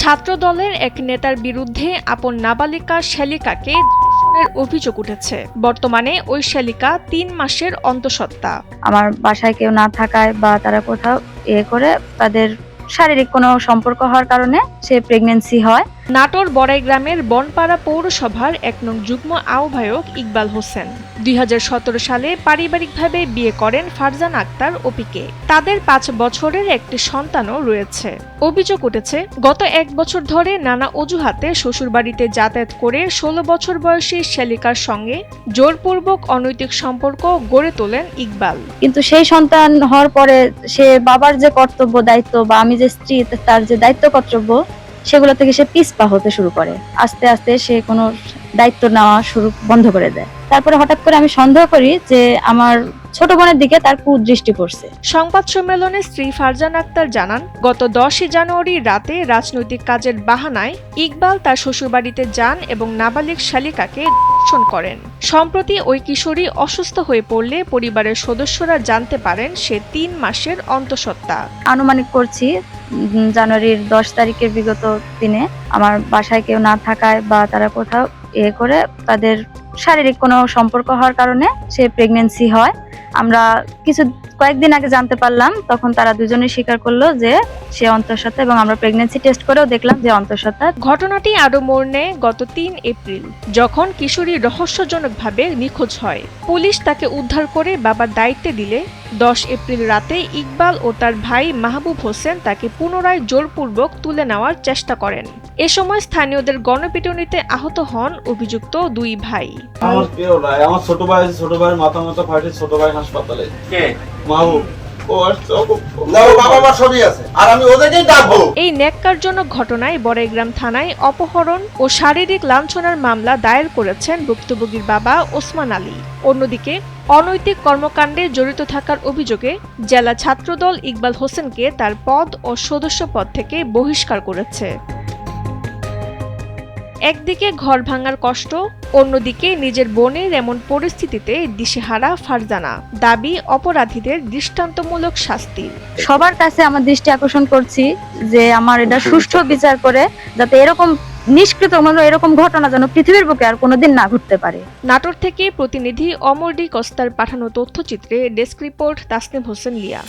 ছাত্র দলের এক নেতার বিরুদ্ধে আপন নাবালিকা শ্যালিকাকে ধর্ষণের অভিযোগ উঠেছে। বর্তমানে ওই শ্যালিকা ৩ মাসের অন্তঃসত্ত্বা। আমার বাসায় কেউ না থাকায় বা তারা কোথাও করে তাদের শারীরিক কোনো সম্পর্ক হওয়ার কারণে সে প্রেগন্যান্সি হয়। নাটোর বড়াই গ্রামের বনপাড়া পৌরসভার ১ নং যুগ্ম আহ্বায়ক ইকবাল হোসেন ২০১৭ সালে পারিবারিকভাবে বিয়ে করেন ফারজানা আক্তার অপিকে। তাদের ৫ বছরের একটি সন্তানও রয়েছে। অভিযোগ উঠেছে, গত ১ বছর ধরে নানা অজুহাতে শ্বশুরবাড়িতে যাতায়াত করে ১৬ বছর বয়সী শ্যালিকার সঙ্গে জোরপূর্বক অনৈতিক সম্পর্ক গড়ে তোলেন ইকবাল। কিন্তু সেই সন্তান হওয়ার পরে সে বাবার যে কর্তব্য দায়িত্ব বা আমি যে স্ত্রী তার যে দায়িত্ব কর্তব্য সেগুলো থেকে সে পিছপা হতে শুরু করে। আস্তে আস্তে সে কোনো দায়িত্ব নেওয়া বন্ধ করে দেয়। তারপরে হঠাৎ করে আমি সন্দেহ করি যে আমার ছোট বোনের দিকে তার কুদৃষ্টি পড়ছে। সংবাদ সম্মেলনে স্ত্রী ফারজানা আক্তার জানান, গত ১০ জানুয়ারি রাতে রাজনৈতিক কাজের বাহানায় ইকবাল তার শ্বশুরবাড়িতে যান এবং নাবালিক শ্যালিকাকে ধর্ষণ করেন। সম্প্রতি ওই কিশোরী অসুস্থ হয়ে পড়লে পরিবারের সদস্যরা জানতে পারেন সে ৩ মাসের অন্তঃসত্ত্বা। আনুমানিক করছি জানুয়ারির ১০ তারিখের বিগত দিনে আমার বাসায় কেউ না থাকায় বা তারা কোথাও করে তাদের শারীরিক কোনো সম্পর্ক হওয়ার কারণে সে প্রেগন্যান্সি হয়। আমরা কয়েকদিন আগে জানতে পারলাম, তখন তারা দুজনেই স্বীকার করলো যে সে অন্তঃসত্ত্বা এবং আমরা প্রেগন্যান্সি টেস্ট করেও দেখলাম যে অন্তঃসত্ত্বা। ঘটনাটি আরো মোড় নেয় গত ৩ এপ্রিল, যখন কিশোরী রহস্যজনকভাবে নিখোঁজ হয়। পুলিশ তাকে উদ্ধার করে বাবার দায়িত্বে দিলে ১০ এপ্রিল রাতে ইকবাল ও তার ভাই মাহবুব হোসেন তাকে পুনরায় জোরপূর্বক তুলে নেওয়ার চেষ্টা করেন। এ সময় স্থানীয়দের গণপিটুনিতে আহত হন অভিযুক্ত ২ ভাই। আমার কেউ নাই, আমার ছোট ভাইয়ের মাথা ফাটে, ছোট ভাই হাসপাতালে। কে? মাহবুব। এই ন্যাক্কারজনক ঘটনায় বড়াইগ্রাম থানায় অপহরণ ও শারীরিক লাঞ্ছনার মামলা দায়ের করেছেন ভুক্তভোগীর বাবা ওসমান আলী। অন্যদিকে অনৈতিক কর্মকাণ্ডে জড়িত থাকার অভিযোগে জেলা ছাত্রদল ইকবাল হোসেনকে তার পদ ও সদস্য পদ থেকে বহিষ্কার করেছে। একদিকে ঘর ভাঙার কষ্ট, অন্যদিকে নিজের বোনের এমন পরিস্থিতিতে দিশেহারা ফারজানা। দাবি অপরাধীদের দৃষ্টান্তমূলক শাস্তি। সবার কাছে আমার দৃষ্টি আকর্ষণ করছি যে আমার এটা সুষ্ঠু বিচার করে যাতে এরকম এরকম ঘটনা যেন পৃথিবীর বুকে আর কোনোদিন না ঘটতে পারে। নাটোর থেকে প্রতিনিধি অমর ডি কস্তার পাঠানো তথ্যচিত্রে ডেস্ক রিপোর্ট তাসনিম হোসেন লিয়া।